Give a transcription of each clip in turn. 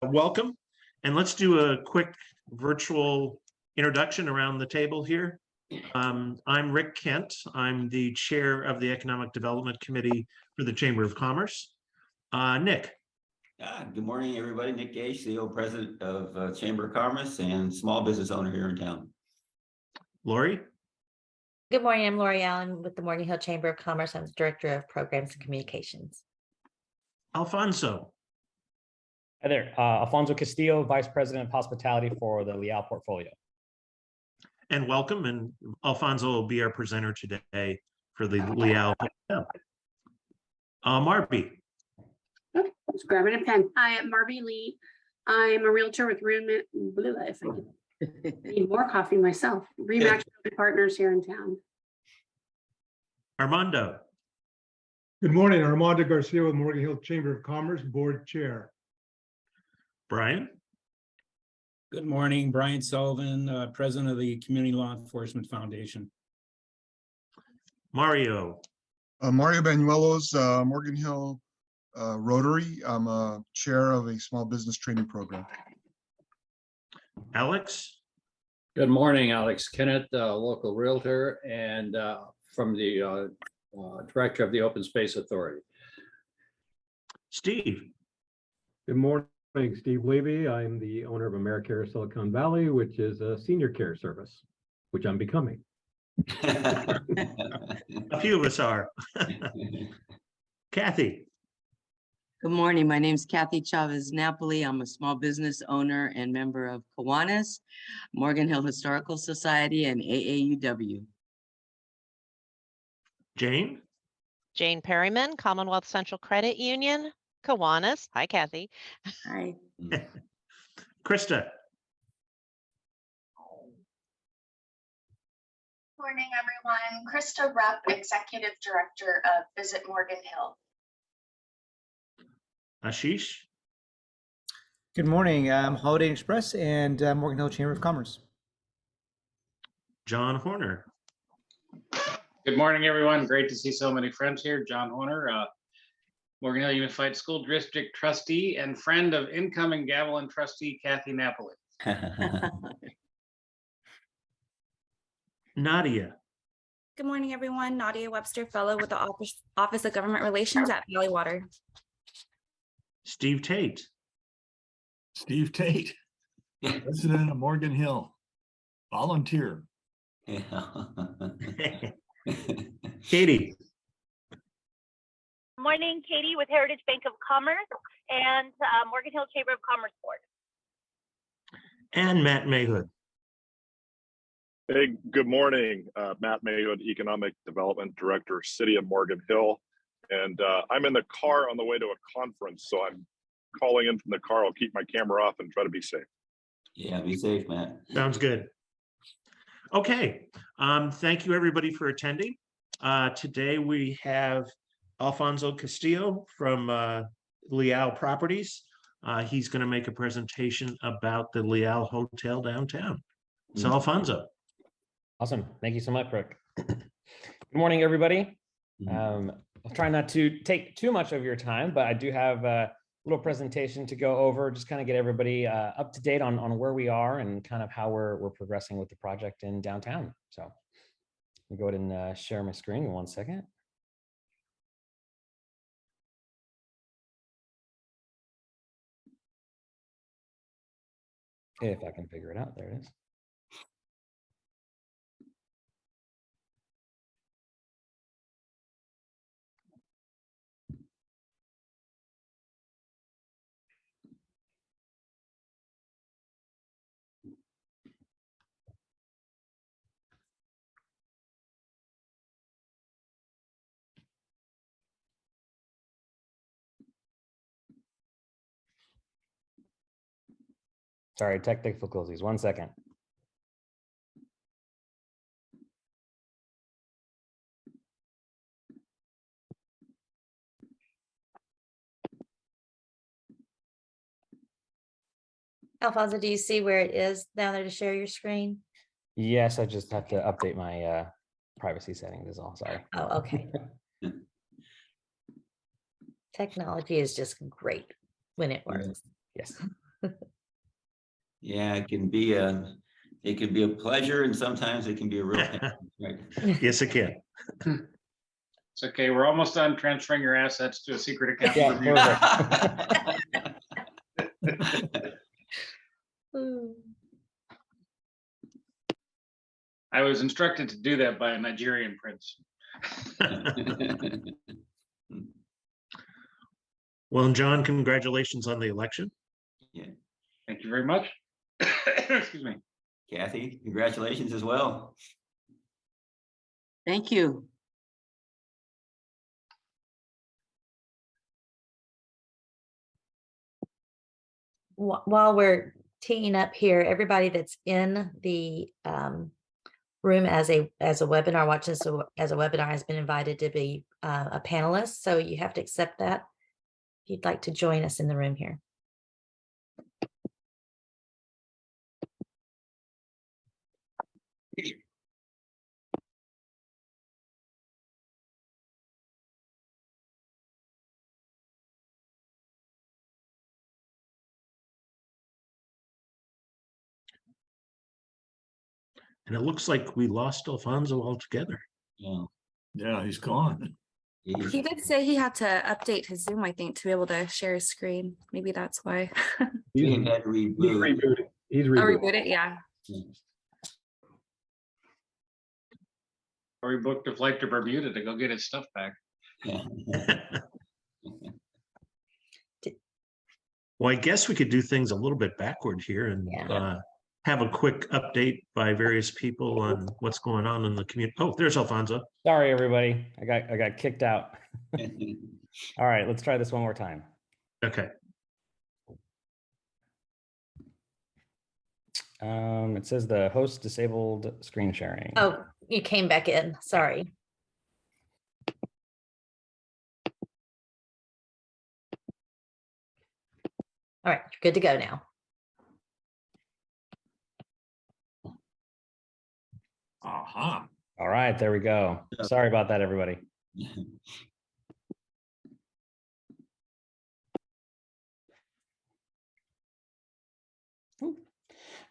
welcome, and let's do a quick virtual introduction around the table here. I'm Rick Kent. I'm the chair of the Economic Development Committee for the Chamber of Commerce. Nick. Good morning, everybody. Nick Gage, CEO, president of Chamber of Commerce and small business owner here in town. Lori. Good morning. I'm Lori Allen with the Morgan Hill Chamber of Commerce. I'm the director of programs and communications. Alfonso. Hi there, Alfonso Castillo, Vice President of Hospitality for the Leal portfolio. And welcome, and Alfonso will be our presenter today for the Leal. Marby. Okay, just grabbing a pen. Hi, I'm Marby Lee. I'm a realtor with if I could need more coffee myself. Rematch Partners here in town. Armando. Good morning, Armando Garcia with Morgan Hill Chamber of Commerce, board chair. Brian. Good morning, Brian Sullivan, president of the Community Law Enforcement Foundation. Mario. Mario Banuelos, Morgan Hill Rotary. I'm a chair of a small business training program. Alex. Good morning, Alex Kennett, local realtor and from the director of the Open Space Authority. Steve. Good morning, Steve Levy. I'm the owner of AmeriCare Silicon Valley, which is a senior care service, which I'm becoming. A few of us are. Kathy. Good morning. My name is Kathy Chavez Napoli. I'm a small business owner and member of Kiwanis, Morgan Hill Historical Society, and AAUW. Jane. Jane Perryman, Commonwealth Central Credit Union, Kiwanis. Hi, Kathy. Hi. Krista. Morning, everyone. Krista Rupp, Executive Director of Visit Morgan Hill. Ashish. Good morning. I'm Holiday Express and Morgan Hill Chamber of Commerce. John Horner. Good morning, everyone. Great to see so many friends here. John Horner, Morgan Hill Unified School District trustee and friend of incoming Gavilan trustee Kathy Napoli. Nadia. Good morning, everyone. Nadia Webster, fellow with the Office of Government Relations at Valley Water. Steve Tate. Steve Tate, president of Morgan Hill, volunteer. Katie. Morning, Katie with Heritage Bank of Commerce and Morgan Hill Chamber of Commerce Board. And Matt Mayhood. Hey, good morning. Matt Mayhood, Economic Development Director, City of Morgan Hill. And I'm in the car on the way to a conference, so I'm calling in from the car. I'll keep my camera off and try to be safe. Yeah, be safe, Matt. Sounds good. Okay, thank you everybody for attending. Today we have Alfonso Castillo from Leal Properties. He's going to make a presentation about the Leal Hotel downtown. So Alfonso. Awesome. Thank you so much, Rick. Good morning, everybody. I'll try not to take too much of your time, but I do have a little presentation to go over, just kind of get everybody up to date on where we are and kind of how we're progressing with the project in downtown. So let me go ahead and share my screen in 1 second. If I can figure it out, there it is. Sorry, tech difficulties. 1 second. Alfonso, do you see where it is down there to share your screen? Yes, I just have to update my privacy settings is all. Sorry. Oh, okay. Technology is just great when it works. Yes. Yeah, it can be a pleasure and sometimes it can be a real pain, right? Yes, it can. It's okay. We're almost done transferring your assets to a secret account. Yeah, Bermuda. I was instructed to do that by a Nigerian prince. Well, and John, congratulations on the election. Yeah. Thank you very much. Excuse me. Kathy, congratulations as well. Thank you. While we're teeing up here, everybody that's in the room as a webinar, watching this as a webinar, has been invited to be a panelist. So you have to accept that if you'd like to join us in the room here. And it looks like we lost Alfonso altogether. Yeah. Yeah, he's gone. He did say he had to update his Zoom, I think, to be able to share his screen. Maybe that's why. He had to reboot. He's I'll reboot it, yeah. Or he booked a flight to Bermuda to go get his stuff back. Yeah. Well, I guess we could do things a little bit backward here and have a quick update by various people on what's going on in the community. Oh, there's Alfonso. Sorry, everybody. I got kicked out. All right, let's try this one more time. Okay. It says the host disabled screen sharing. Oh, you came back in. Sorry. All right, you're good to go now. Aha. All right, there we go. Sorry about that, everybody.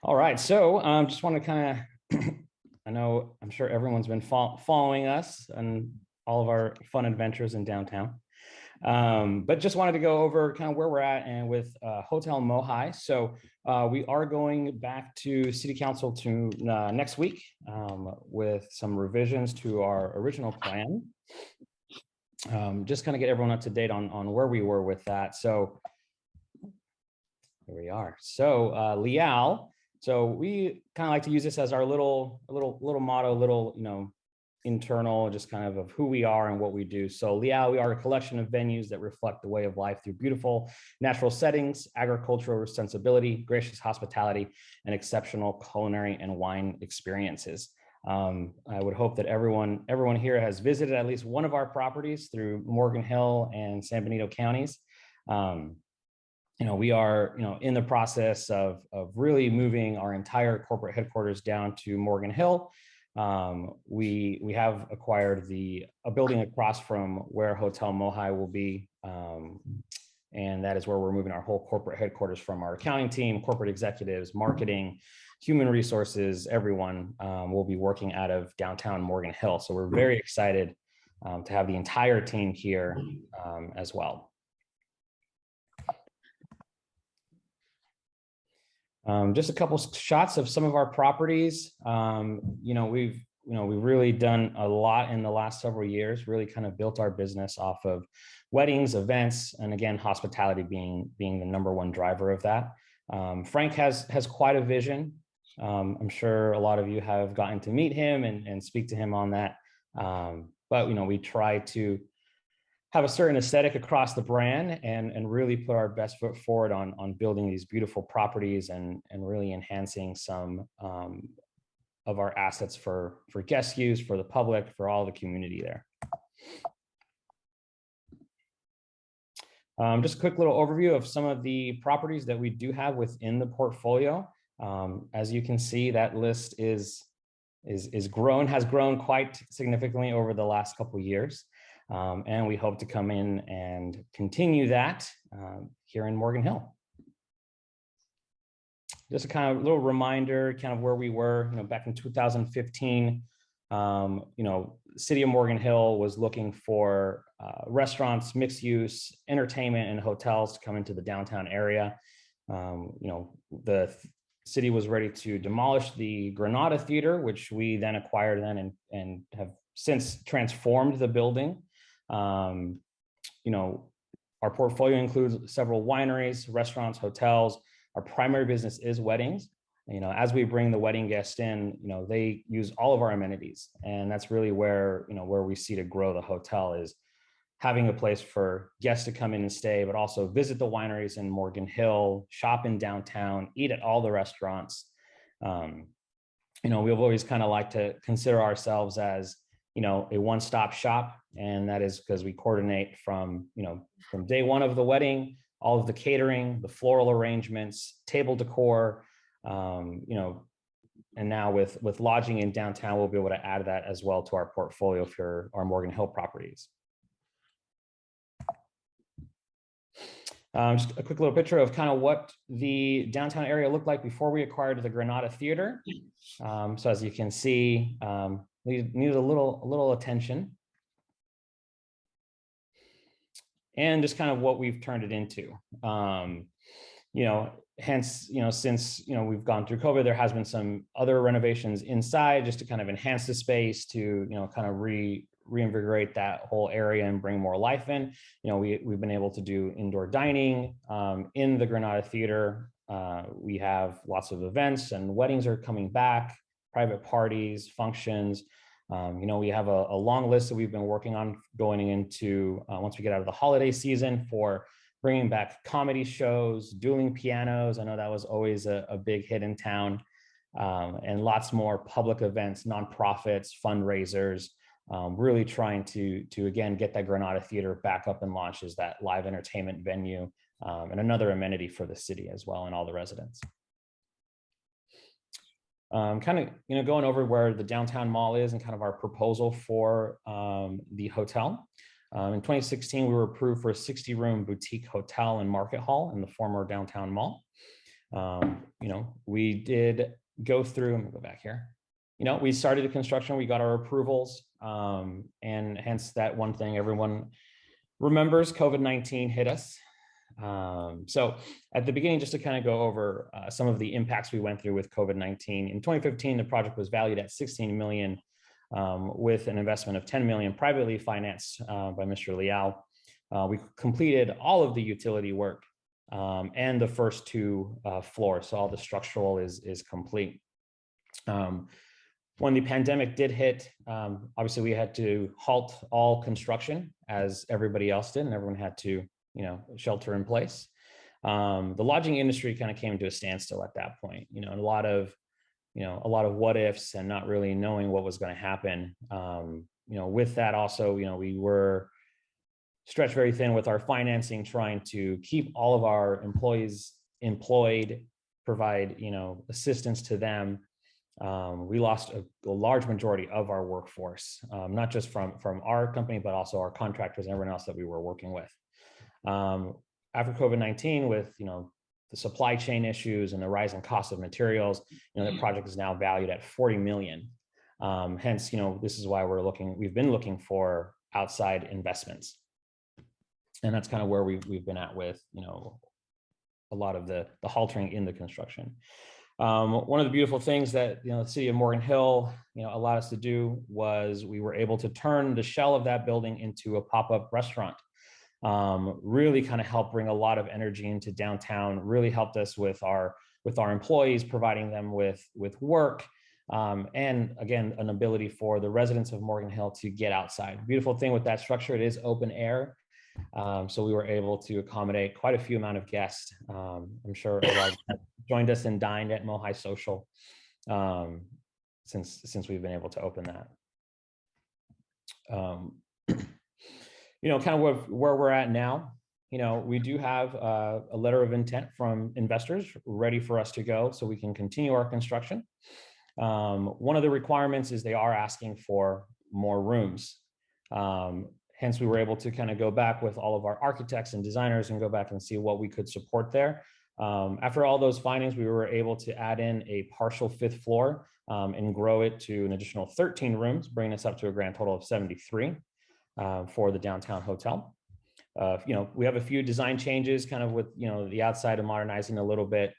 All right, so just want to kind of, I'm sure everyone's been following us and all of our fun adventures in downtown. But just wanted to go over kind of where we're at and with Hotel Mohai. So we are going back to City Council to next week with some revisions to our original plan. Just kind of get everyone up to date on where we were with that. So here we are. So Leal. So we kind of like to use this as our little motto, internal, just kind of who we are and what we do. So Leal, we are a collection of venues that reflect the way of life through beautiful natural settings, agricultural sensibility, gracious hospitality, and exceptional culinary and wine experiences. I would hope that everyone here has visited at least one of our properties through Morgan Hill and San Benito counties. We are, in the process of really moving our entire corporate headquarters down to Morgan Hill. We have acquired a building across from where Hotel Mohai will be. And that is where we're moving our whole corporate headquarters from. Our accounting team, corporate executives, marketing, human resources, everyone will be working out of downtown Morgan Hill. So we're very excited to have the entire team here as well. Just a couple shots of some of our properties. We've really done a lot in the last several years, really kind of built our business off of weddings, events, and again, hospitality being the number one driver of that. Frank has quite a vision. I'm sure a lot of you have gotten to meet him and speak to him on that. But we try to have a certain aesthetic across the brand and really put our best foot forward on building these beautiful properties and really enhancing some of our assets for guest use, for the public, for all the community there. Just a quick little overview of some of the properties that we do have within the portfolio. As you can see, that list has grown quite significantly over the last couple of years. And we hope to come in and continue that here in Morgan Hill. just a kind of little reminder, kind of where we were, back in 2015. City of Morgan Hill was looking for restaurants, mixed use, entertainment, and hotels to come into the downtown area. The city was ready to demolish the Granada Theater, which we then acquired and have since transformed the building. Our portfolio includes several wineries, restaurants, hotels. Our primary business is weddings. As we bring the wedding guests in, they use all of our amenities, and that's really where we see to grow the hotel is having a place for guests to come in and stay, but also visit the wineries in Morgan Hill, shop in downtown, eat at all the restaurants. We've always kind of like to consider ourselves as, a one-stop shop. And that is because we coordinate from day one of the wedding, all of the catering, the floral arrangements, table decor, and now with lodging in downtown, we'll be able to add that as well to our portfolio for our Morgan Hill properties. Just a quick little picture of kind of what the downtown area looked like before we acquired the Granada Theater. So as you can see, needed a little attention. And just kind of what we've turned it into. Hence, since, we've gone through COVID, there has been some other renovations inside just to kind of enhance the space to, kind of reinvigorate that whole area and bring more life in. We've been able to do indoor dining in the Granada Theater. We have lots of events and weddings are coming back, private parties, functions. We have a long list that we've been working on going into once we get out of the holiday season for bringing back comedy shows, dueling pianos. I know that was always a big hit in town, and lots more public events, nonprofits, fundraisers, really trying to again, get that Granada Theater back up and launched as that live entertainment venue and another amenity for the city as well and all the residents. Kind of, going over where the downtown mall is and kind of our proposal for the hotel. In 2016, we were approved for a 60-room boutique hotel and market hall in the former downtown mall. We did go through, let me go back here. We started the construction, we got our approvals, and hence that one thing everyone remembers, COVID-19 hit us. So at the beginning, just to kind of go over some of the impacts we went through with COVID-19. In 2015, the project was valued at $16 million with an investment of $10 million privately financed by Mr. Liao. We completed all of the utility work and the first two floors, so all the structural is complete. When the pandemic did hit, obviously we had to halt all construction as everybody else did, and everyone had to shelter in place. The lodging industry kind of came to a standstill at that point, a lot of what ifs and not really knowing what was going to happen. With that also, we were stretched very thin with our financing, trying to keep all of our employees employed, provide, assistance to them. We lost a large majority of our workforce, not just from our company, but also our contractors and everyone else that we were working with. After COVID-19, with the supply chain issues and the rising cost of materials, the project is now valued at $40 million. Hence, this is why we've been looking for outside investments, and that's kind of where we've been at with a lot of the haltering in the construction. One of the beautiful things that the city of Morgan Hill allowed us to do was we were able to turn the shell of that building into a pop-up restaurant. Really kind of helped bring a lot of energy into downtown, really helped us with our employees, providing them with work, and again, an ability for the residents of Morgan Hill to get outside. Beautiful thing with that structure, it is open air. So we were able to accommodate quite a few amount of guests. I'm sure a lot joined us and dined at Mohai Social since we've been able to open that. Kind of where we're at now, we do have a letter of intent from investors ready for us to go so we can continue our construction. One of the requirements is they are asking for more rooms. Hence, we were able to kind of go back with all of our architects and designers and go back and see what we could support there. After all those findings, we were able to add in a partial 5th floor and grow it to an additional 13 rooms, bringing us up to a grand total of 73 for the downtown hotel. We have a few design changes kind of with, the outside of modernizing a little bit.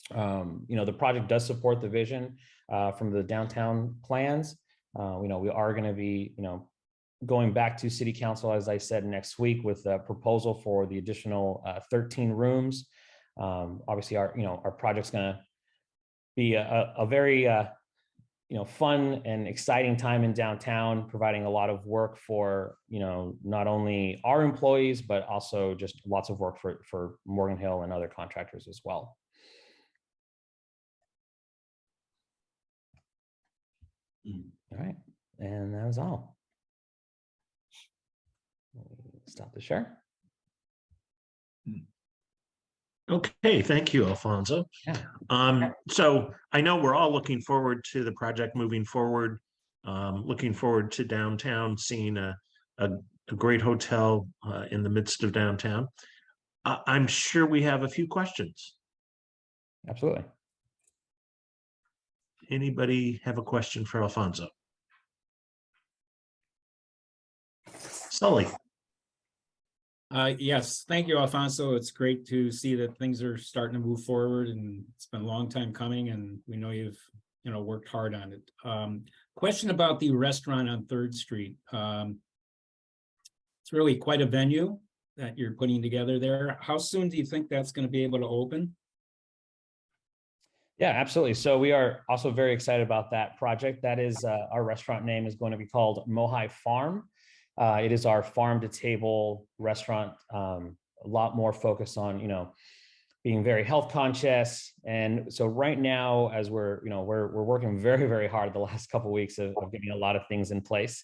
The project does support the vision from the downtown plans. We are going to be, going back to city council, as I said, next week with a proposal for the additional 13 rooms. Obviously our project's going to be a very, fun and exciting time in downtown, providing a lot of work for, not only our employees, but also just lots of work for Morgan Hill and other contractors as well. All right, and that was all. Stop the share. Okay, thank you, Alfonso. Yeah. So I know we're all looking forward to the project moving forward. Looking forward to downtown, seeing a great hotel in the midst of downtown. I'm sure we have a few questions. Absolutely. Anybody have a question for Alfonso? Sully. Yes, thank you, Alfonso. It's great to see that things are starting to move forward, and it's been a long time coming, and we know you've worked hard on it. Question about the restaurant on 3rd Street. It's really quite a venue that you're putting together there. How soon do you think that's going to be able to open? Yeah, absolutely. So we are also very excited about that project. That is our restaurant name is going to be called Mohai Farm. It is our farm to table restaurant, a lot more focused on, being very health conscious. And so right now, as we're working very, very hard the last couple of weeks of getting a lot of things in place.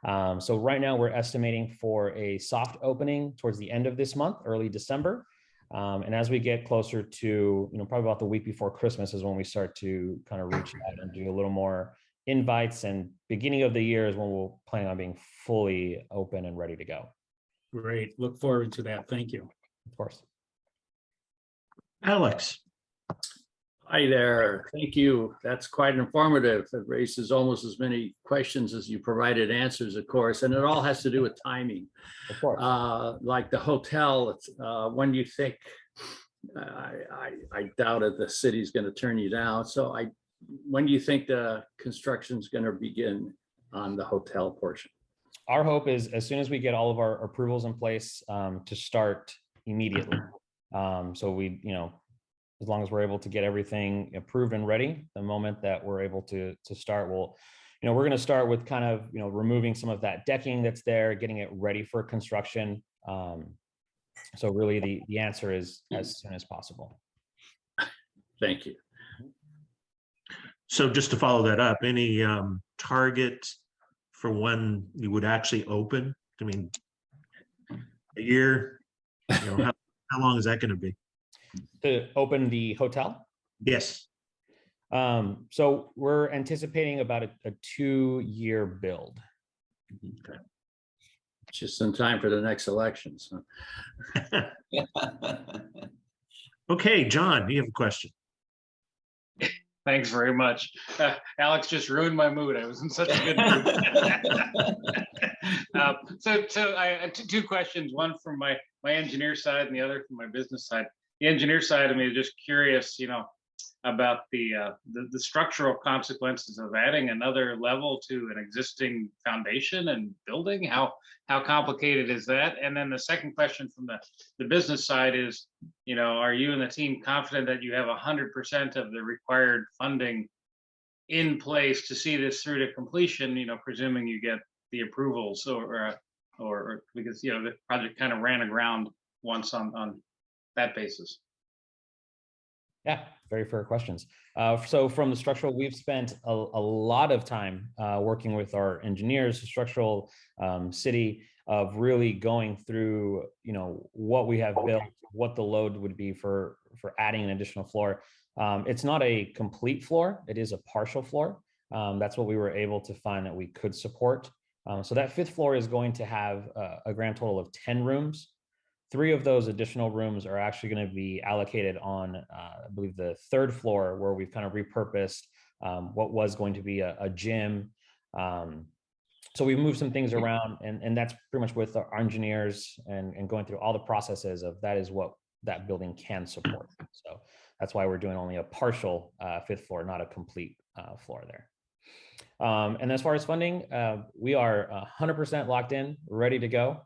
So right now we're estimating for a soft opening towards the end of this month, early December. And as we get closer to, probably about the week before Christmas is when we start to kind of reach out and do a little more invites, and beginning of the year is when we'll plan on being fully open and ready to go. Great. Look forward to that. Thank you. Of course. Alex. Hi there. Thank you. That's quite informative. It raises almost as many questions as you provided answers, of course, and it all has to do with timing. Of course. Like the hotel, when do you think, I doubt that the city's going to turn you down. So when do you think the construction is going to begin on the hotel portion? Our hope is as soon as we get all of our approvals in place to start immediately. So we, as long as we're able to get everything approved and ready, the moment that we're able to start, we're going to start with kind of, removing some of that decking that's there, getting it ready for construction. So really the answer is as soon as possible. Thank you. So just to follow that up, any target for when you would actually open? I mean, a year, how long is that going to be? To open the hotel? Yes. So we're anticipating about a 2-year build. Okay. Just in time for the next elections. Okay, John, you have a question. Thanks very much. Alex just ruined my mood. I was in such a good mood. So I had 2 questions, one from my engineer side and the other from my business side. The engineer side of me is just curious, about the structural consequences of adding another level to an existing foundation and building. How complicated is that? And then the second question from the business side is, are you and the team confident that you have 100% of the required funding in place to see this through to completion? Presuming you get the approvals, or because the project kind of ran aground once on that basis. Yeah, very fair questions. So from the structural, we've spent a lot of time working with our engineers, structural city, of really going through, what we have built, what the load would be for adding an additional floor. It's not a complete floor, it is a partial floor. That's what we were able to find that we could support. So that 5th floor is going to have a grand total of 10 rooms. 3 of those additional rooms are actually going to be allocated on, I believe, the 3rd floor, where we've kind of repurposed what was going to be a gym. So we moved some things around, and that's pretty much with our engineers and going through all the processes of that is what that building can support. So that's why we're doing only a partial 5th floor, not a complete floor there. And as far as funding, we are 100% locked in, ready to go.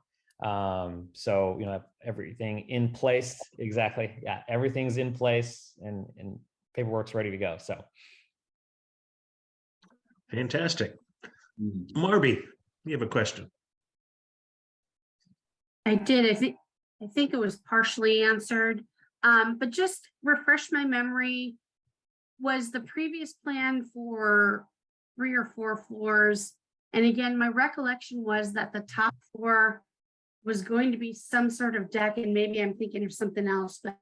So, everything in place. Exactly. Yeah, everything's in place and paperwork's ready to go. So. Fantastic. Marby, you have a question? I did. I think it was partially answered, but just refresh my memory. Was the previous plan for 3 or 4 floors? And again, my recollection was that the top floor was going to be some sort of deck, and maybe I'm thinking of something else, but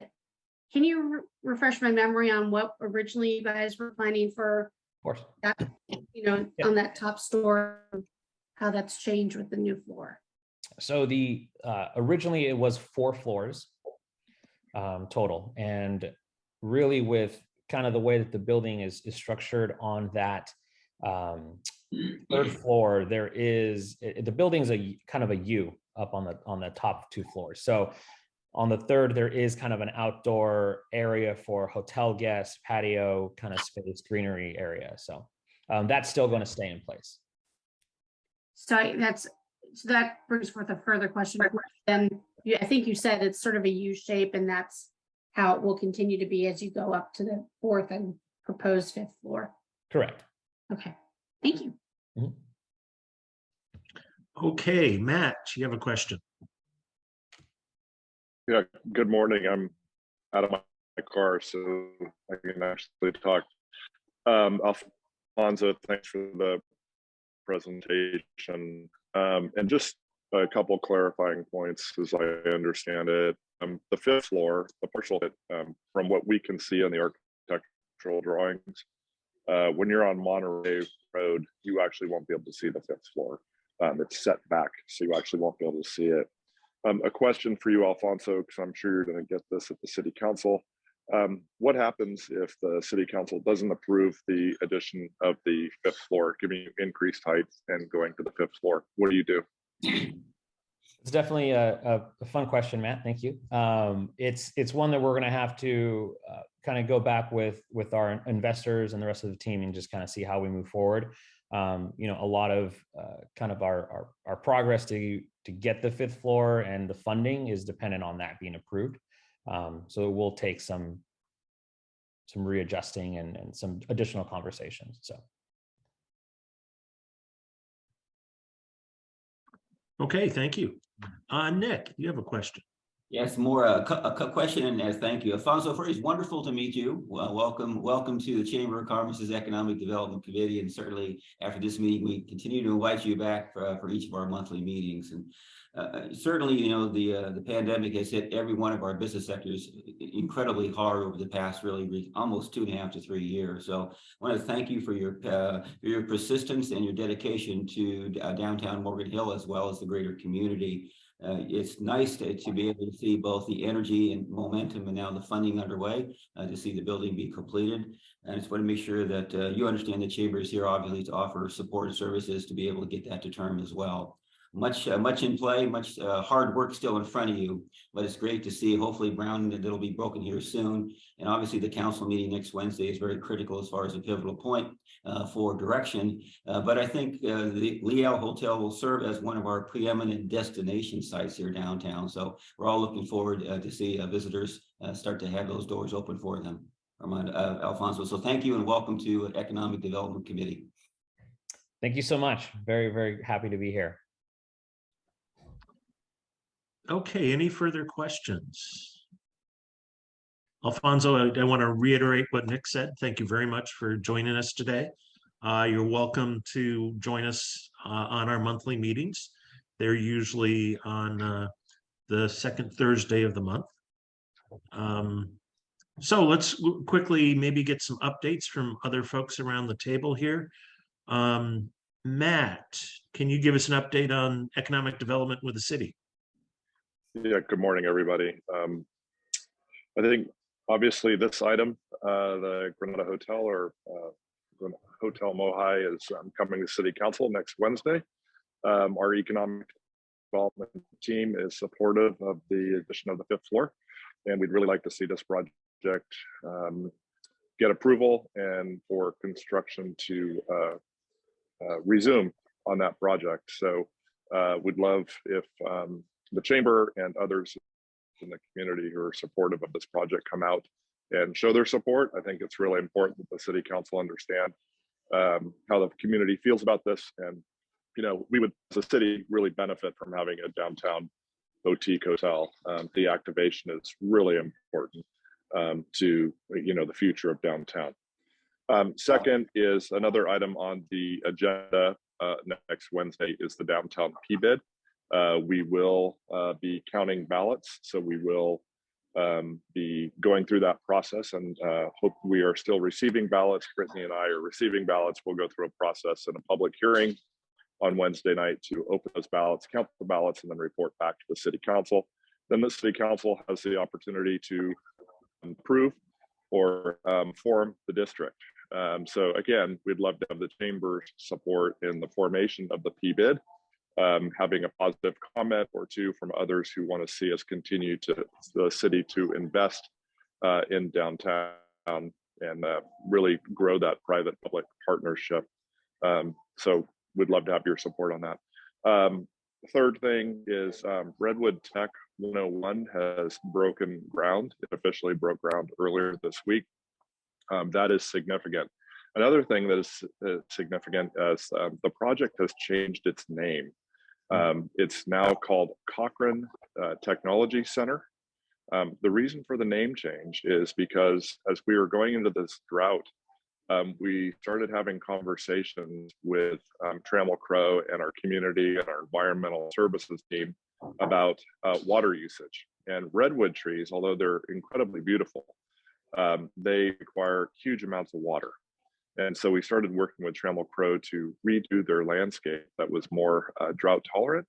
can you refresh my memory on what originally you guys were planning for? Of course. That, on that top store, how that's changed with the new floor? So the originally it was 4 floors total, and really with kind of the way that the building is structured on that 3rd floor, there is the building's a kind of a U up on the top 2 floors. So on the 3rd, there is kind of an outdoor area for hotel guests, patio kind of space, greenery area. So that's still going to stay in place. So that brings forth a further question. Then I think you said it's sort of a U shape, and that's how it will continue to be as you go up to the 4th and proposed 5th floor. Correct. Okay, thank you. Okay, Matt, you have a question? Yeah, good morning. I'm out of my car, so I can actually talk. Alfonso, thanks for the presentation. And just a couple clarifying points as I understand it. The 5th floor, the partial, from what we can see on the architectural drawings, when you're on Monterey Road, you actually won't be able to see the 5th floor. It's set back, so you actually won't be able to see it. A question for you, Alfonso, because I'm sure you're going to get this at the city council. What happens if the city council doesn't approve the addition of the 5th floor, giving you increased height and going to the 5th floor? What do you do? It's definitely a fun question, Matt. Thank you. It's one that we're going to have to kind of go back with our investors and the rest of the team and just kind of see how we move forward. A lot of kind of our progress to get the 5th floor and the funding is dependent on that being approved. So it will take some readjusting and some additional conversations. So. Okay, thank you. Nick, you have a question? Yes, more a question and as thank you. Alfonso, first, wonderful to meet you. Well, welcome to the Chamber of Commerce's Economic Development Committee, and certainly after this meeting, we continue to invite you back for each of our monthly meetings. And certainly, the pandemic has hit every one of our business sectors incredibly hard over the past almost 2.5 to 3 years. So I want to thank you for your persistence and your dedication to downtown Morgan Hill as well as the greater community. It's nice to be able to see both the energy and momentum and now the funding underway to see the building be completed. And I just want to make sure that you understand the chamber is here obviously to offer support and services to be able to get that to term as well. Much in play, much hard work still in front of you, but it's great to see hopefully Brown that'll be broken here soon. And obviously the council meeting next Wednesday is very critical as far as a pivotal point for direction. But I think the Leal Hotel will serve as one of our preeminent destination sites here downtown. So we're all looking forward to see visitors start to have those doors open for them. Alfonso, so thank you and welcome to Economic Development Committee. Thank you so much. Very, very happy to be here. Okay, any further questions? Alfonso, I want to reiterate what Nick said. Thank you very much for joining us today. You're welcome to join us on our monthly meetings. They're usually on the 2nd Thursday of the month. So let's quickly maybe get some updates from other folks around the table here. Matt, can you give us an update on economic development with the city? Yeah, good morning, everybody. I think obviously this item, the Granada Hotel or Hotel Mohai is coming to City Council next Wednesday. Our economic development team is supportive of the addition of the 5th floor, and we'd really like to see this project get approval and for construction to resume on that project. So we'd love if the chamber and others in the community who are supportive of this project come out and show their support. I think it's really important that the City Council understand how the community feels about this. And, you know, we would, as a city, really benefit from having a downtown boutique hotel. The activation is really important to, you know, the future of downtown. Second is another item on the agenda next Wednesday is the downtown PBID. We will be counting ballots, so we will be going through that process, and hope we are still receiving ballots. Brittany and I are receiving ballots. We'll go through a process and a public hearing on Wednesday night to open those ballots, count the ballots, and then report back to the City Council. Then the City Council has the opportunity to approve or form the district. So again, we'd love to have the chamber's support in the formation of the PBID. Having a positive comment or two from others who want to see us continue to the city to invest in downtown and really grow that private-public partnership. So we'd love to have your support on that. Third thing is Redwood Tech 101 has broken ground. It officially broke ground earlier this week. That is significant. Another thing that is significant is the project has changed its name. It's now called Cochrane Technology Center. The reason for the name change is because as we were going into this drought, we started having conversations with Trammell Crow and our community and our environmental services team about water usage. And redwood trees, although they're incredibly beautiful, they require huge amounts of water. And so we started working with Trammell Crow to redo their landscape that was more drought tolerant,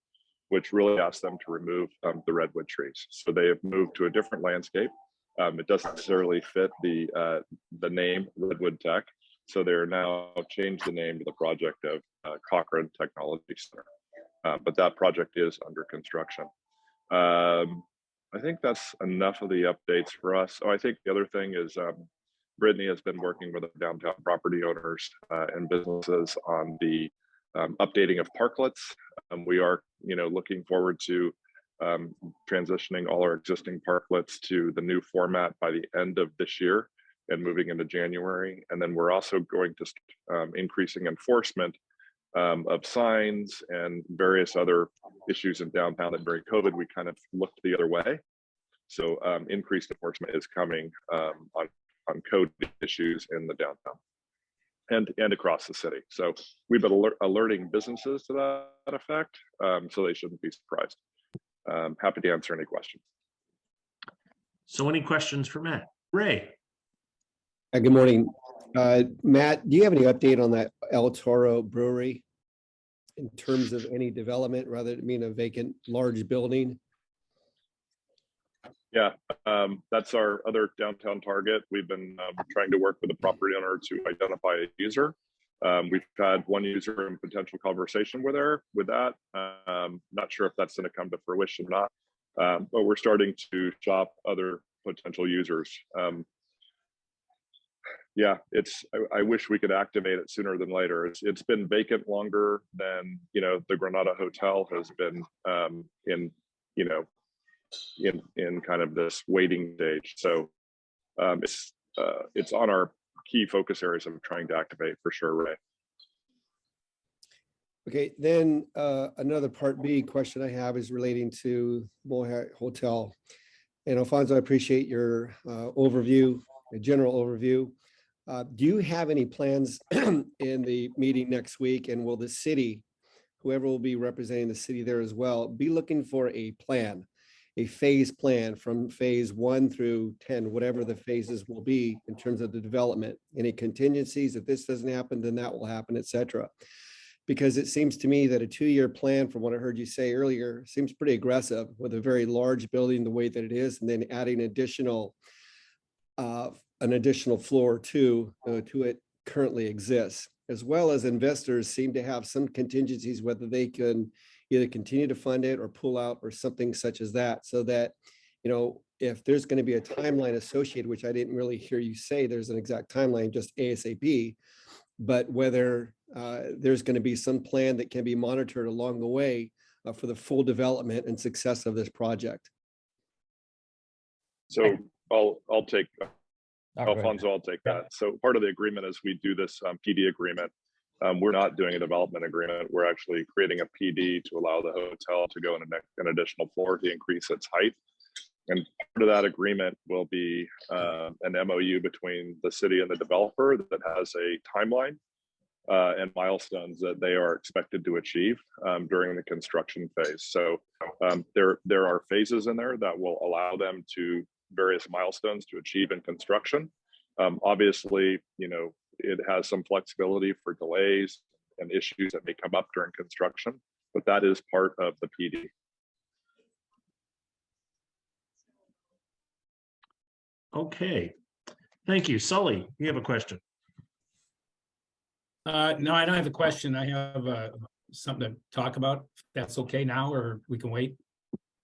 which really asked them to remove the redwood trees. So they have moved to a different landscape. It doesn't necessarily fit the name Redwood Tech. So they're now changed the name to the project of Cochrane Technology Center. But that project is under construction. I think that's enough of the updates for us. Oh, I think the other thing is Brittany has been working with the downtown property owners and businesses on the updating of parklets. We are, looking forward to transitioning all our existing parklets to the new format by the end of this year and moving into January. And then we're also going to increasing enforcement of signs and various other issues in downtown that during COVID, we kind of looked the other way. So increased enforcement is coming on code issues in the downtown and across the city. So we've been alerting businesses to that effect, so they shouldn't be surprised. Happy to answer any questions. So any questions for Matt? Ray? Good morning. Matt, do you have any update on that El Toro Brewery in terms of any development rather than being a vacant large building? Yeah, that's our other downtown target. We've been trying to work with the property owner to identify a user. We've had one user in potential conversation with that. Not sure if that's going to come to fruition or not, but we're starting to shop other potential users. Yeah, I wish we could activate it sooner than later. It's been vacant longer than, the Granada Hotel has been in kind of this waiting stage. So it's on our key focus areas of trying to activate for sure, Ray. Okay, then another part B question I have is relating to Mohai Hotel. And Alfonso, I appreciate your overview, a general overview. Do you have any plans in the meeting next week? And will the city, whoever will be representing the city there as well, be looking for a plan, a phase plan from phase 1 through 10, whatever the phases will be in terms of the development? Any contingencies? If this doesn't happen, then that will happen, et cetera. Because it seems to me that a 2-year plan, from what I heard you say earlier, seems pretty aggressive with a very large building the way that it is, and then adding an additional floor to it currently exists, as well as investors seem to have some contingencies, whether they can either continue to fund it or pull out or something such as that, so that, if there's going to be a timeline associated, which I didn't really hear you say there's an exact timeline, just ASAP, but whether there's going to be some plan that can be monitored along the way for the full development and success of this project. So I'll take, Oh, go ahead. Alfonso, I'll take that. So part of the agreement is we do this PD agreement. We're not doing a development agreement. We're actually creating a PD to allow the hotel to go in an additional floor to increase its height. And part of that agreement will be an MOU between the city and the developer that has a timeline and milestones that they are expected to achieve during the construction phase. So there are phases in there that will allow them to various milestones to achieve in construction. Obviously, it has some flexibility for delays and issues that may come up during construction, but that is part of the PD. Okay, thank you. Sully, you have a question? No, I don't have a question. I have something to talk about. If that's okay now, or we can wait.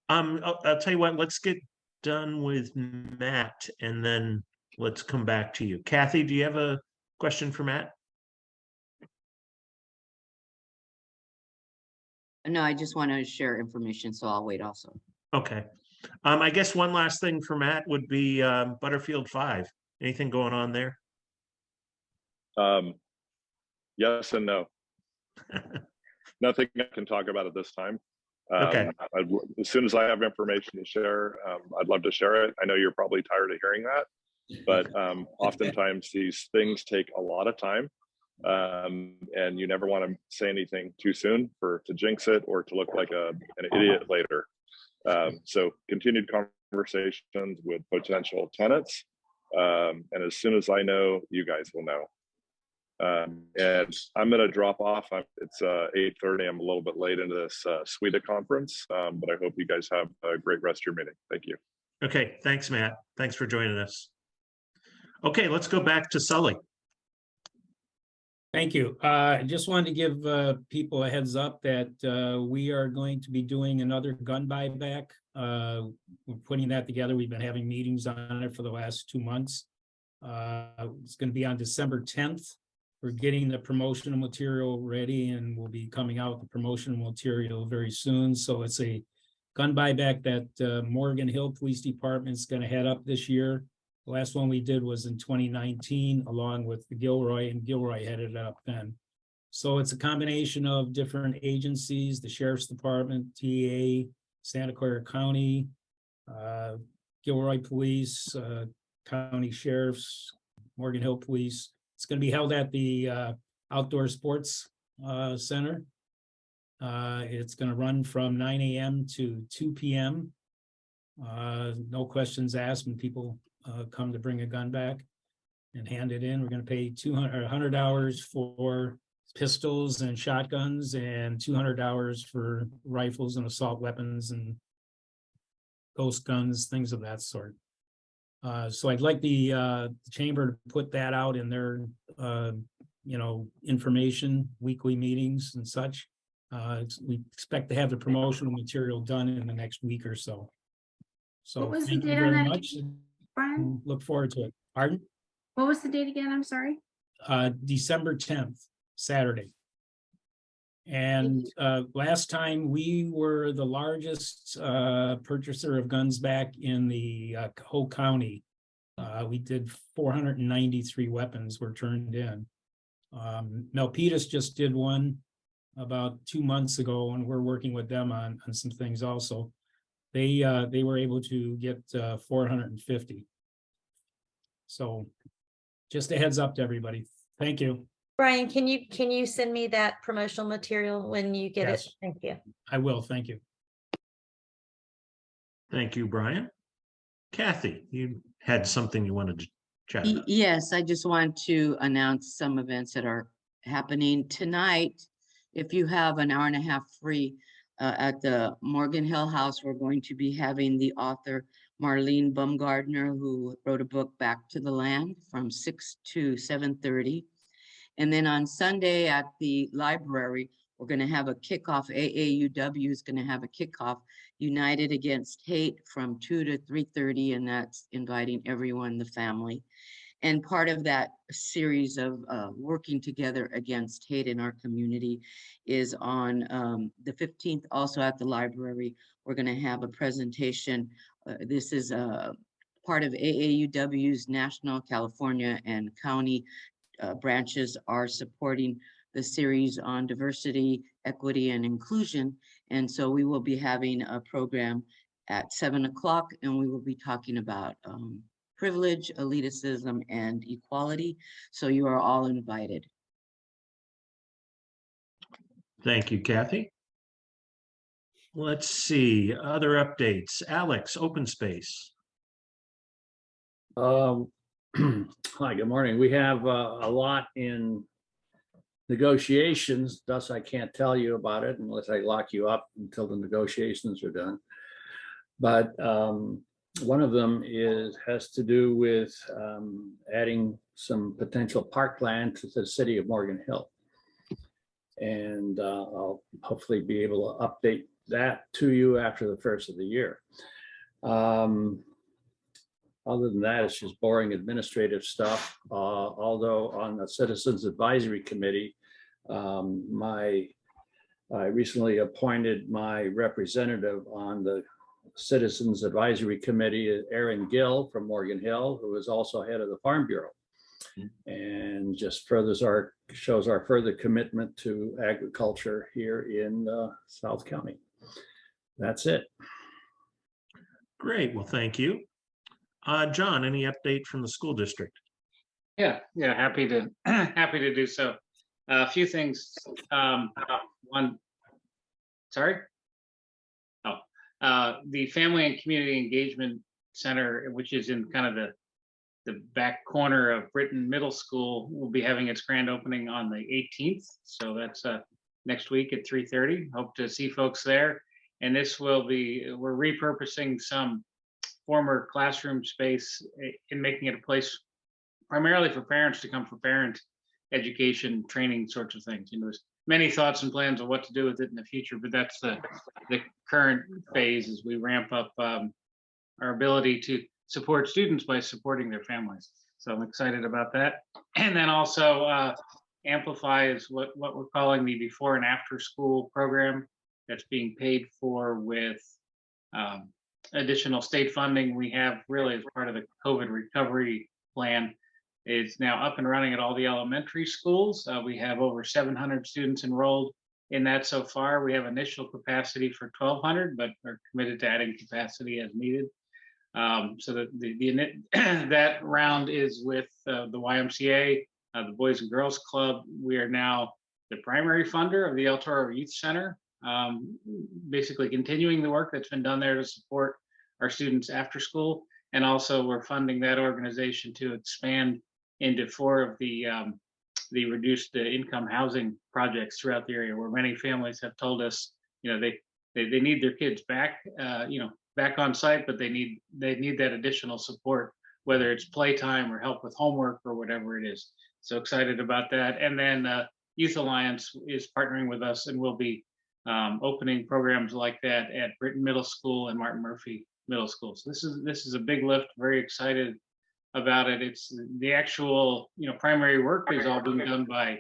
I'll tell you what, let's get done with Matt and then let's come back to you. Kathy, do you have a question for Matt? No, I just want to share information, so I'll wait also. Okay. I guess one last thing for Matt would be Butterfield 5. Anything going on there? Yes and no. Nothing I can talk about at this time. Okay. As soon as I have information to share, I'd love to share it. I know you're probably tired of hearing that, but oftentimes these things take a lot of time, and you never want to say anything too soon to jinx it or to look like an idiot later. So continued conversations with potential tenants, and as soon as I know, you guys will know. And I'm going to drop off. It's 8:30. I'm a little bit late into this SWEDA conference, but I hope you guys have a great rest of your meeting. Thank you. Okay, thanks, Matt. Thanks for joining us. Okay, let's go back to Sully. Thank you. I just wanted to give people a heads up that we are going to be doing another gun buyback. We're putting that together. We've been having meetings on it for the last 2 months. It's going to be on December 10th. We're getting the promotional material ready, and we'll be coming out with the promotional material very soon. So it's a gun buyback that Morgan Hill Police Department is going to head up this year. The last one we did was in 2019, along with the Gilroy, and Gilroy headed it up then. So it's a combination of different agencies, the Sheriff's Department, TA, Santa Clara County, Gilroy Police, County Sheriffs, Morgan Hill Police. It's going to be held at the Outdoor Sports Center. It's going to run from 9 a.m. to 2 p.m. No questions asked when people come to bring a gun back and hand it in. We're going to pay $100 for pistols and shotguns, and $200 for rifles and assault weapons and ghost guns, things of that sort. So I'd like the chamber to put that out in their, information, weekly meetings and such. We expect to have the promotional material done in the next week or so. So What was the thank you date on very that, much. Brian? Look forward to it. Pardon? What was the date again? I'm sorry. December 10th, Saturday. And last time we were the largest purchaser of guns back in the whole county. We did 493 weapons were turned in. Milpitas just did one about 2 months ago, and we're working with them on some things also. They were able to get 450. So just a heads up to everybody. Thank you. Brian, can you send me that promotional material when you get Yes. it? Thank you. I will. Thank you. Thank you, Brian. Kathy, you had something you wanted to chat about. Yes, I just want to announce some events that are happening tonight. if you have an hour and a half free at the Morgan Hill House, we're going to be having the author Marlene Baumgardner, who wrote a book, Back to the Land, from 6 to 7:30. And then on Sunday at the library, we're going to have a kickoff. AAUW is going to have a kickoff, United Against Hate, from 2 to 3:30, and that's inviting everyone, the family. And part of that series of working together against hate in our community is on the 15th, also at the library. We're going to have a presentation. This is part of AAUW's national, California, and county branches are supporting the series on diversity, equity, and inclusion. And so we will be having a program at 7 o'clock, and we will be talking about privilege, elitism, and equality. So you are all invited. Thank you, Kathy. Let's see, other updates. Alex, open space. Hi, good morning. We have a lot in negotiations, thus I can't tell you about it unless I lock you up until the negotiations are done. But one of them has to do with adding some potential parkland to the city of Morgan Hill. And I'll hopefully be able to update that to you after the first of the year. Other than that, it's just boring administrative stuff. Although on the Citizens Advisory Committee, I recently appointed my representative on the Citizens Advisory Committee, Aaron Gill from Morgan Hill, who is also head of the Farm Bureau, and just shows our further commitment to agriculture here in South County. That's it. Great, well, thank you. John, any update from the school district? Yeah, happy to happy to do so. A few things. One, sorry. The Family and Community Engagement Center, which is in kind of the back corner of Britton Middle School, will be having its grand opening on the 18th. So that's next week at 3:30. Hope to see folks there. And this will be, we're repurposing some former classroom space in making it a place primarily for parents to come for parent education, training sorts of things. You know, there's many thoughts and plans of what to do with it in the future, but that's the current phase as we ramp up our ability to support students by supporting their families. So I'm excited about that. And then also Amplify is what we're calling the before and after school program that's being paid for with additional state funding we have really as part of the COVID recovery plan. It's now up and running at all the elementary schools. We have over 700 students enrolled in that so far. We have initial capacity for 1,200, but are committed to adding capacity as needed. So that that round is with the YMCA, the Boys and Girls Club. We are now the primary funder of the El Toro Youth Center, basically continuing the work that's been done there to support our students after school. And also we're funding that organization to expand into 4 of the reduced income housing projects throughout the area, where many families have told us, you know, they need their kids back, back on site, but they need that additional support, whether it's playtime or help with homework or whatever it is. So excited about that. And then Youth Alliance is partnering with us, and we'll be opening programs like that at Britton Middle School and Martin Murphy Middle School. So this is a big lift. Very excited about it. It's the actual, primary work is all being done by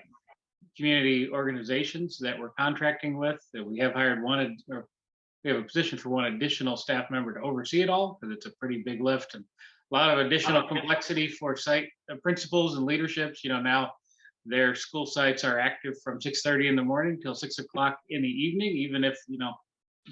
community organizations that we're contracting with. That we have hired we have a position for one additional staff member to oversee it all, because it's a pretty big lift and a lot of additional complexity for site principals and leaderships. Now their school sites are active from 6:30 in the morning till 6 o'clock in the evening. Even if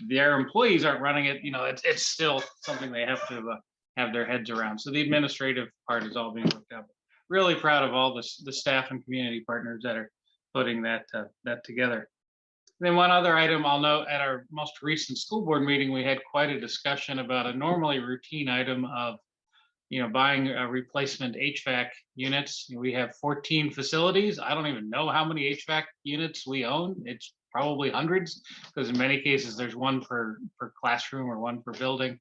their employees aren't running it, it's still something they have to have their heads around. So the administrative part is all being worked out. Really proud of all the staff and community partners that are putting that together. And then one other item I'll note: at our most recent school board meeting, we had quite a discussion about a normally routine item of buying replacement HVAC units. We have 14 facilities. I don't even know how many HVAC units we own. It's probably hundreds, because in many cases there's one per classroom or one per building.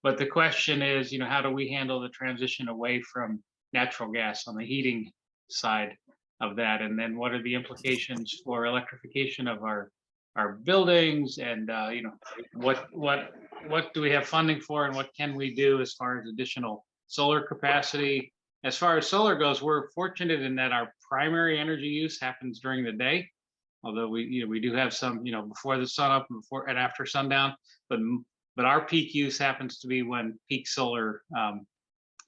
But the question is, how do we handle the transition away from natural gas on the heating side of that? And then what are the implications for electrification of our buildings? And what do we have funding for, and what can we do as far as additional solar capacity? As far as solar goes, we're fortunate in that our primary energy use happens during the day. Although we do have some, before the sun up and before and after sundown, but our peak use happens to be when peak solar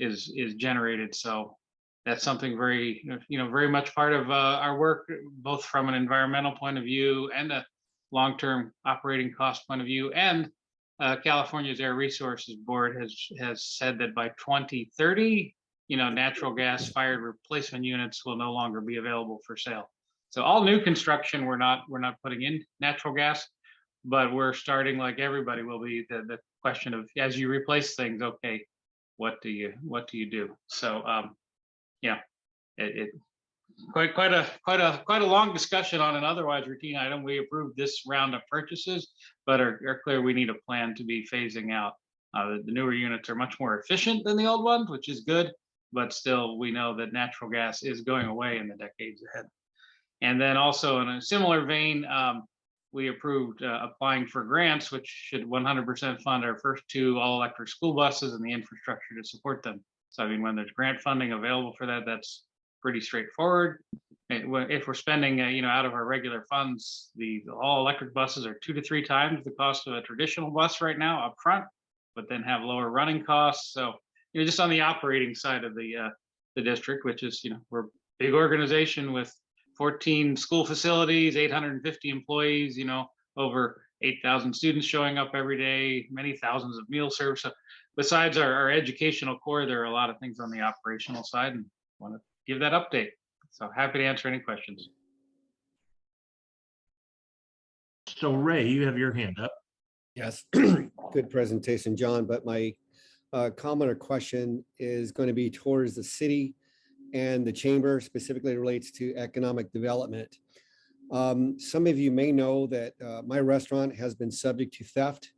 is generated. So that's something very, very much part of our work, both from an environmental point of view and a long-term operating cost point of view. And California's Air Resources Board has said that by 2030, natural gas fired replacement units will no longer be available for sale. So all new construction, we're not putting in natural gas, but we're starting, like everybody will be, the question of, as you replace things, okay, what do you do? So quite a long discussion on an otherwise routine item. We approved this round of purchases, but are clear we need a plan to be phasing out. The newer units are much more efficient than the old ones, which is good, but still we know that natural gas is going away in the decades ahead. And then also in a similar vein, we approved applying for grants, which should 100% fund our first 2 all-electric school buses and the infrastructure to support them. So I mean, when there's grant funding available for that, that's pretty straightforward. If we're spending, out of our regular funds, the all-electric buses are 2 to 3 times the cost of a traditional bus right now up front, but then have lower running costs. So just on the operating side of the district, which is, we're a big organization with 14 school facilities, 850 employees, over 8,000 students showing up every day, many thousands of meal served. So besides our educational core, there are a lot of things on the operational side, and want to give that update. So happy to answer any questions. So Ray, you have your hand up. Yes, good presentation, John, but my comment or question is going to be towards the city and the chamber. Specifically relates to economic development. Some of you may know that my restaurant has been subject to theft,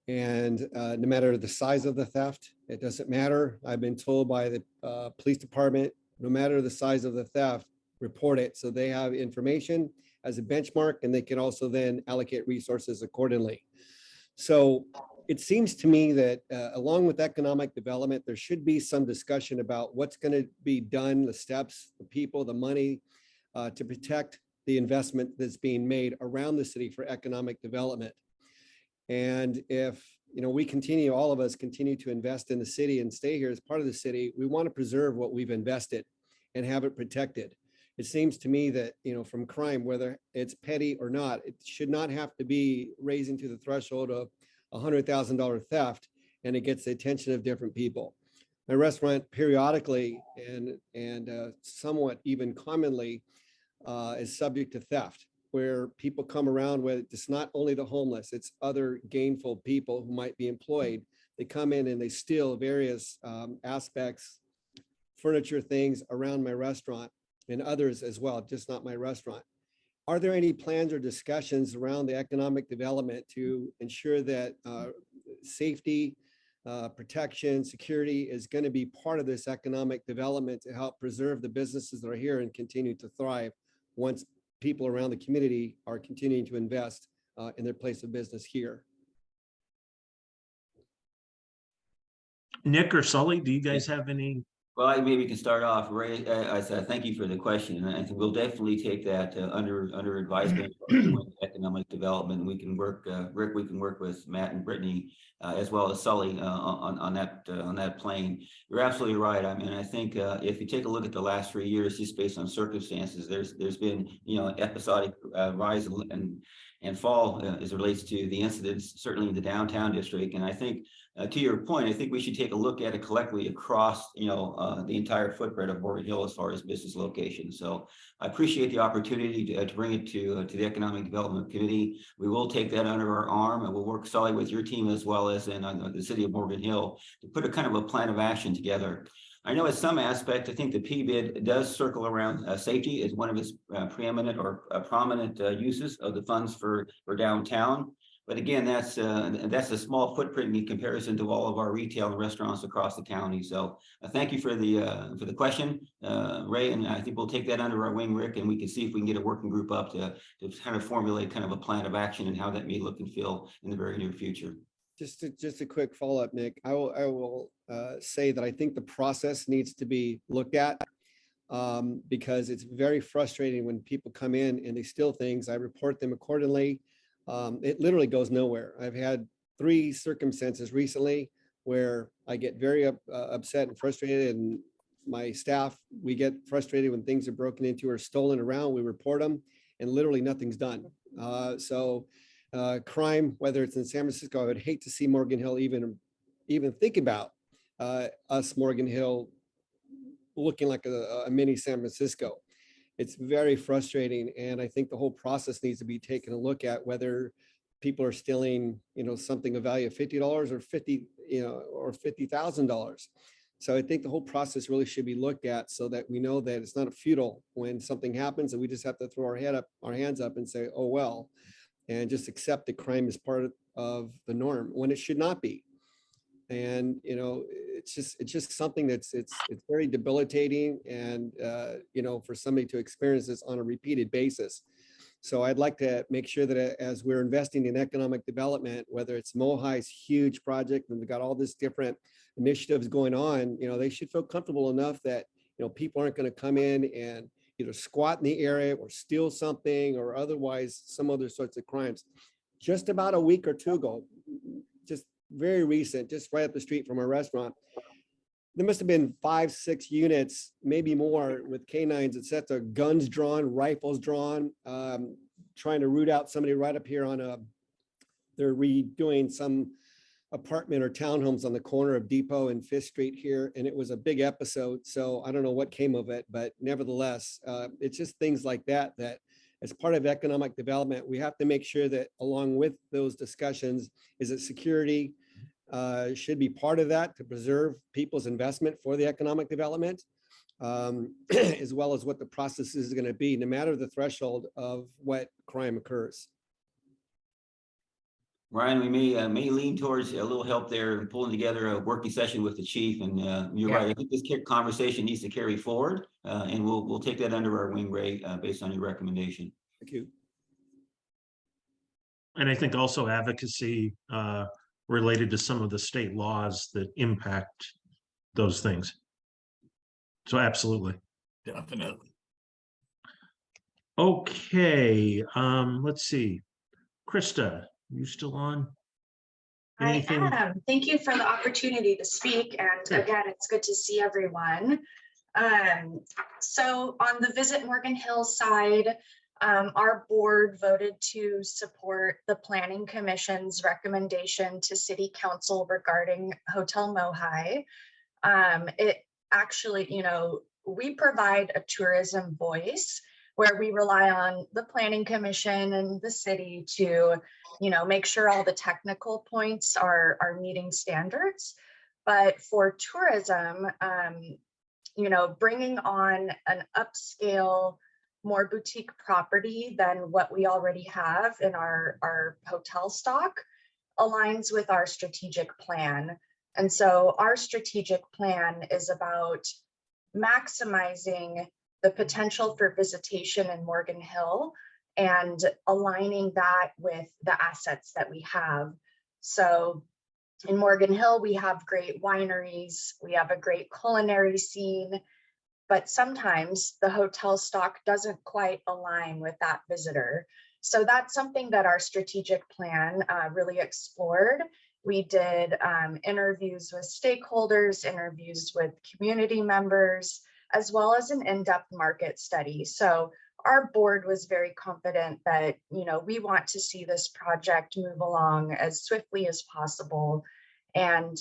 and no matter the size of the theft, it doesn't matter. I've been told by the police department, no matter the size of the theft, report it, so they have information as a benchmark, and they can also then allocate resources accordingly. So it seems to me that along with economic development, there should be some discussion about what's going to be done, the steps, the people, the money to protect the investment that's being made around the city for economic development. And if we continue, all of us continue to invest in the city and stay here as part of the city, we want to preserve what we've invested and have it protected. It seems to me that, from crime, whether it's petty or not, it should not have to be raising to the threshold of $100,000 theft, and it gets the attention of different people. My restaurant periodically and somewhat even commonly is subject to theft, where people come around with, it's not only the homeless, it's other gainful people who might be employed. They come in and they steal various aspects, furniture, things around my restaurant, and others as well, just not my restaurant. Are there any plans or discussions around the economic development to ensure that safety, protection, security is going to be part of this economic development to help preserve the businesses that are here and continue to thrive once people around the community are continuing to invest in their place of business here? Nick or Sully, do you guys have any? Well, maybe we can start off. Ray, I said thank you for the question, and I think we'll definitely take that under advisement with economic development. We can work, Rick. We can work with Matt and Brittany as well as Sully on that plane. You're absolutely right. I mean, I think if you take a look at the last 3 years, just based on circumstances, there's been episodic rise and fall as it relates to the incidents, certainly in the downtown district. And I think to your point, I think we should take a look at it collectively across, the entire footprint of Morgan Hill as far as business locations. So I appreciate the opportunity to bring it to the Economic Development Committee. We will take that under our arm, and we'll work solidly with your team as well as in the city of Morgan Hill to put a kind of a plan of action together. I know in some aspect, I think the PBID does circle around safety as one of its preeminent or prominent uses of the funds for downtown. But again, that's a small footprint in comparison to all of our retail and restaurants across the county. So thank you for the question, Ray, and I think we'll take that under our wing, Rick, and we can see if we can get a working group up to kind of formulate kind of a plan of action and how that may look and feel in the very near future. Just a quick follow-up, Nick. I will say that I think the process needs to be looked at because it's very frustrating when people come in and they steal things. I report them accordingly. It literally goes nowhere. I've had 3 circumstances recently where I get very upset and frustrated, and my staff, we get frustrated when things are broken into or stolen around. We report them and literally nothing's done. Crime, whether it's in San Francisco, I would hate to see Morgan Hill even think about us Morgan Hill looking like a mini San Francisco. It's very frustrating, and I think the whole process needs to be taken a look at whether people are stealing, something of value of $50 or $50,000. So I think the whole process really should be looked at so that we know that it's not futile when something happens and we just have to throw our hands up and say, oh well, and just accept that crime is part of the norm when it should not be. And it's just something it's very debilitating, and for somebody to experience this on a repeated basis. So I'd like to make sure that as we're investing in economic development, whether it's MOHI's huge project and we've got all this different initiatives going on, they should feel comfortable enough that people aren't going to come in and either squat in the area or steal something or otherwise some other sorts of crimes. Just about a week or 2 ago, just very recent, just right up the street from our restaurant, there must have been 5-6 units, maybe more, with canines, etc., guns drawn, rifles drawn, trying to root out somebody right up here they're redoing some apartment or townhomes on the corner of Depot and 5th Street here, and it was a big episode. So I don't know what came of it, but nevertheless, it's just things like that as part of economic development, we have to make sure that along with those discussions is that security should be part of that to preserve people's investment for the economic development, as well as what the process is going to be, no matter the threshold of what crime occurs. Ryan, we may lean towards a little help there in pulling together a working session with the chief, and you're right. I think this conversation needs to carry forward, and we'll take that under our wing, Ray, based on your recommendation. Thank you. And I think also advocacy related to some of the state laws that impact those things. So absolutely. Definitely. Okay, let's see. Krista, you still on? Anything? I am. Thank you for the opportunity to speak. And again, it's good to see everyone. So on the Visit Morgan Hill side, our board voted to support the Planning Commission's recommendation to City Council regarding Hotel MOHI. It actually, we provide a tourism voice where we rely on the Planning Commission and the city to, make sure all the technical points are meeting standards. But for tourism, bringing on an upscale, more boutique property than what we already have in our hotel stock aligns with our strategic plan. And so our strategic plan is about maximizing the potential for visitation in Morgan Hill and aligning that with the assets that we have. So in Morgan Hill, we have great wineries, we have a great culinary scene, but sometimes the hotel stock doesn't quite align with that visitor. So that's something that our strategic plan really explored. We did interviews with stakeholders, interviews with community members, as well as an in-depth market study. So our board was very confident that, we want to see this project move along as swiftly as possible. And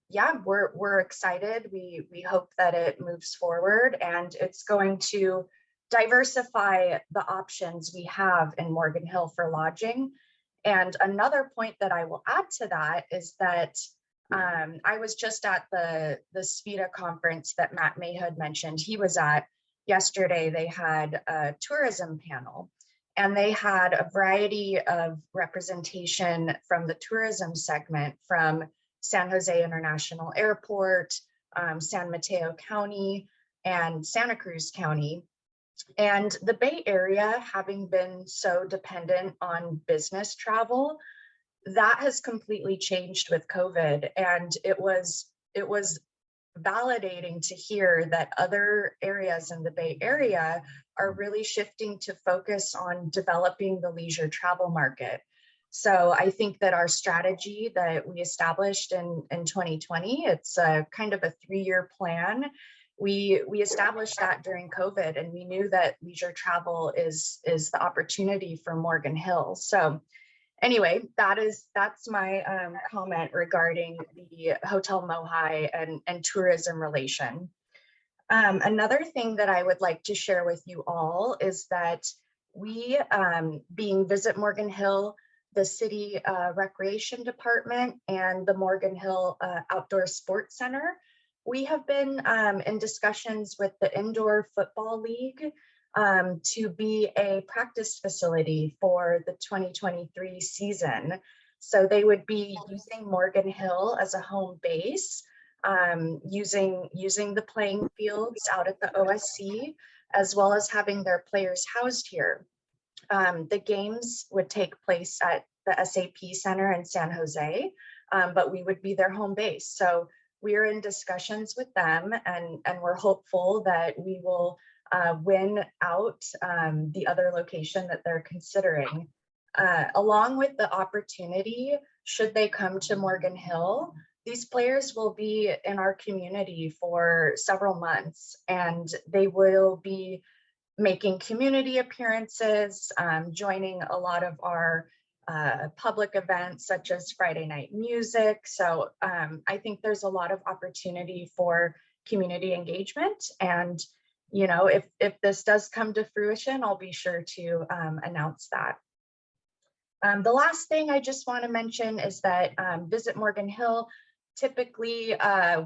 yeah, we're excited. We hope that it moves forward, and it's going to diversify the options we have in Morgan Hill for lodging. And another point that I will add to that is that I was just at the SPIDA conference that Matt Mayhood mentioned he was at yesterday. They had a tourism panel, and they had a variety of representation from the tourism segment from San Jose International Airport, San Mateo County, and Santa Cruz County. And the Bay Area, having been so dependent on business travel, that has completely changed with COVID. And it was validating to hear that other areas in the Bay Area are really shifting to focus on developing the leisure travel market. So I think that our strategy that we established in 2020, it's a kind of a 3-year plan. We established that during COVID, and we knew that leisure travel is the opportunity for Morgan Hill. So anyway, that's my comment regarding the Hotel Mohai and tourism relation. Another thing that I would like to share with you all is that we, being Visit Morgan Hill, the City Recreation Department, and the Morgan Hill Outdoor Sports Center, we have been in discussions with the Indoor Football League to be a practice facility for the 2023 season. So they would be using Morgan Hill as a home base, using the playing fields out at the OSC, as well as having their players housed here. The games would take place at the SAP Center in San Jose, but we would be their home base. So we're in discussions with them, and we're hopeful that we will win out the other location that they're considering. Along with the opportunity, should they come to Morgan Hill, these players will be in our community for several months, and they will be making community appearances, joining a lot of our public events such as Friday night music. So I think there's a lot of opportunity for community engagement. And, you know, if this does come to fruition, I'll be sure to announce that. The last thing I just want to mention is that Visit Morgan Hill, typically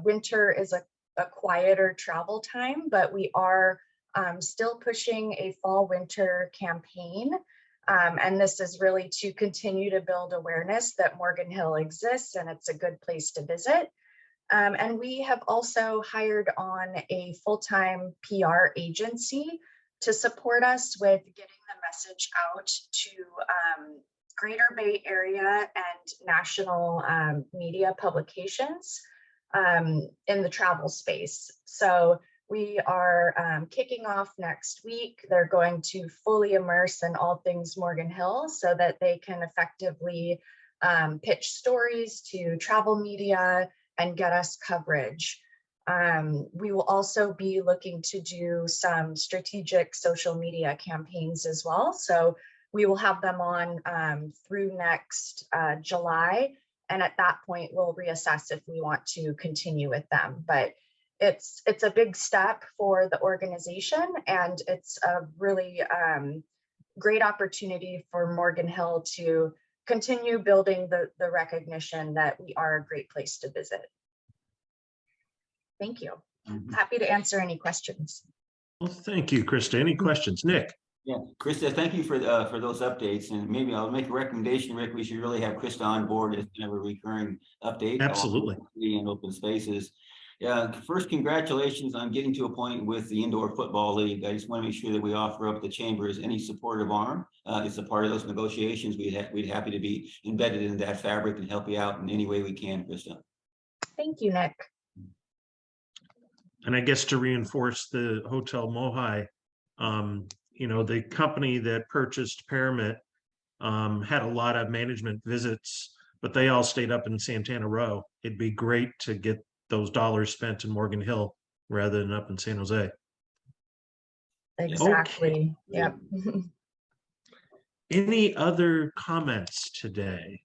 winter is a quieter travel time, but we are still pushing a fall winter campaign. And this is really to continue to build awareness that Morgan Hill exists and it's a good place to visit. And we have also hired on a full-time PR agency to support us with getting the message out to Greater Bay Area and national media publications in the travel space. So we are kicking off next week. They're going to fully immerse in all things Morgan Hill so that they can effectively pitch stories to travel media and get us coverage. We will also be looking to do some strategic social media campaigns as well. So we will have them on through next July. And at that point, we'll reassess if we want to continue with them. But it's a big step for the organization, and it's a really great opportunity for Morgan Hill to continue building the recognition that we are a great place to visit. Thank you. Happy to answer any questions. Well, thank you, Krista. Any questions? Nick? Yeah, Krista, thank you for those updates, and maybe I'll make a recommendation, Rick. We should really have Krista on board as kind of a recurring update. Absolutely. In open spaces. Yeah, first, congratulations on getting to a point with the Indoor Football League. I just want to make sure that we offer up the chamber as any supportive arm. It's a part of those negotiations. We'd happy to be embedded in that fabric and help you out in any way we can, Krista. Thank you, Nick. And I guess to reinforce the Hotel Mohai, you know, the company that purchased Paramit had a lot of management visits, but they all stayed up in Santana Row. It'd be great to get those dollars spent in Morgan Hill rather than up in San Jose. Exactly. Okay. Yep. Any other comments today?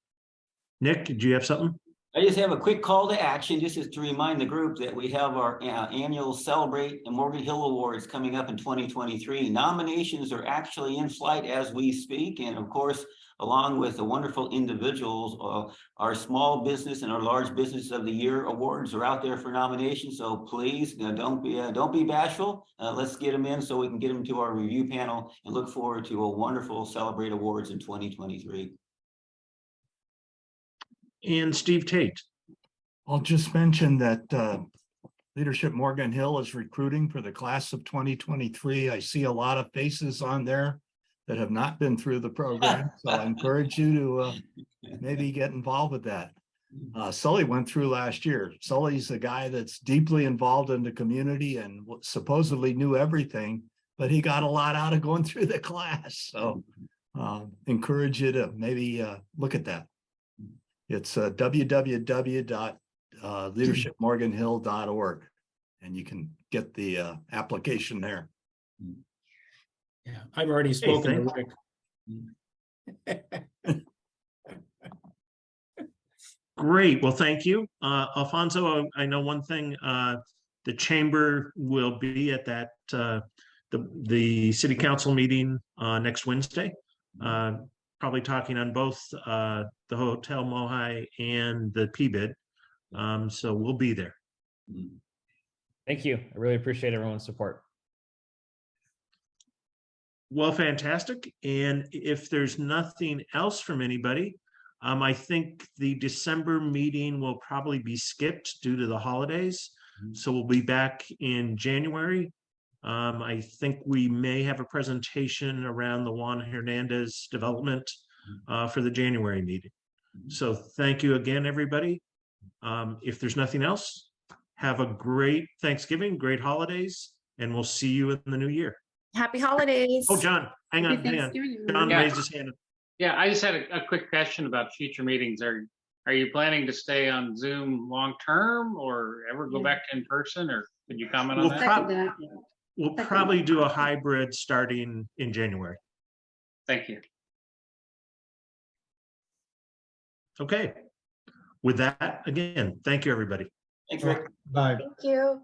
Nick, did you have something? I just have a quick call to action. This is to remind the group that we have our annual Celebrate and Morgan Hill Awards coming up in 2023. Nominations are actually in flight as we speak. And of course, along with the wonderful individuals, our Small Business and our Large Business of the Year awards are out there for nomination. So please don't be bashful. Let's get them in so we can get them to our review panel and look forward to a wonderful Celebrate Awards in 2023. And Steve Tate. I'll just mention that Leadership Morgan Hill is recruiting for the class of 2023. I see a lot of faces on there that have not been through the program. So I encourage you to maybe get involved with that. Sully went through last year. Sully's a guy that's deeply involved in the community and supposedly knew everything, but he got a lot out of going through the class. So encourage you to maybe look at that. It's www.leadershipmorganhill.org, and you can get the application there. Yeah, I've already spoken to Rick. Great. Well, thank you. Alfonso, I know one thing, the chamber will be at that, the city council meeting next Wednesday. Probably talking on both the Hotel Mohi and the PBID. So we'll be there. Thank you. I really appreciate everyone's support. Well, fantastic. And if there's nothing else from anybody, I think the December meeting will probably be skipped due to the holidays. So we'll be back in January. I think we may have a presentation around the Juan Hernandez development for the January meeting. So thank you again, everybody. If there's nothing else, have a great Thanksgiving, great holidays, and we'll see you in the new year. Happy holidays. Oh, John, hang on. John Yeah. raised his hand. Yeah, I just had a quick question about future meetings. Are you planning to stay on Zoom long term or ever go back to in person, or could you comment on that? We'll probably do a hybrid starting in January. Thank you. Okay. With that, again, thank you, everybody. Thanks, Rick. Bye. Thank you.